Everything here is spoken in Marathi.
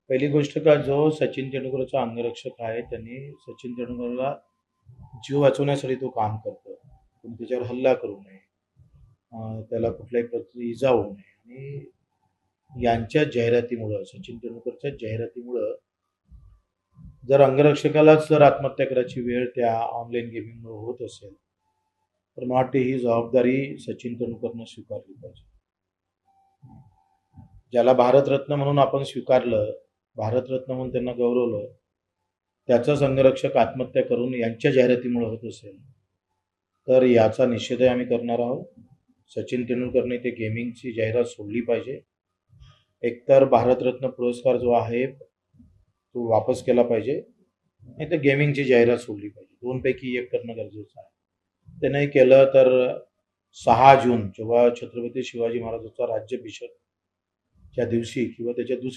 पहिली गोष्ट का जो सचिन तेंडुलकरचा अंगरक्षक आहे त्यांनी सचिन तेंडुलकरला जीव वाचवण्यासाठी तो काम करतो. कोणी त्याच्यावर हल्ला करू नये. त्याला कुठल्याही प्रकारची इजा होऊ नये आणि यांच्या जाहिरातीमुळं सचिन तेंडुलकरच्या जाहिरातीमुळं जर अंगरक्षकालाच जर आत्महत्या करायची वेळ त्या ऑनलाईन गेमिंगमुळे होत असेल तर मला वाटते ही जबाबदारी सचिन तेंडुलकरनं स्वीकारली पाहिजे. ज्याला भारतरत्न म्हणून आपण स्वीकारलं, भारतरत्न म्हणून त्यांना गौरवलं, त्याचाच अंगरक्षक आत्महत्या करून यांच्या जाहिरातीमुळे होत असेल तर याचा निषेधही आम्ही करणार आहोत. सचिन तेंडुलकरने ते गेमिंगची जाहिरात सोडली पाहिजे. एकतर भारतरत्न पुरस्कार जो आहे तो वापस केला पाहिजे, नाही तर गेमिंगची जाहिरात सोडली पाहिजे. दोनपैकी एक करणं गरजेचं आहे. ते नाही केलं तर 6 जून जेव्हा छत्रपती शिवाजी महाराजांचा राज्याभिषेक च्या दिवशी किंवा त्याच्या दुसऱ्या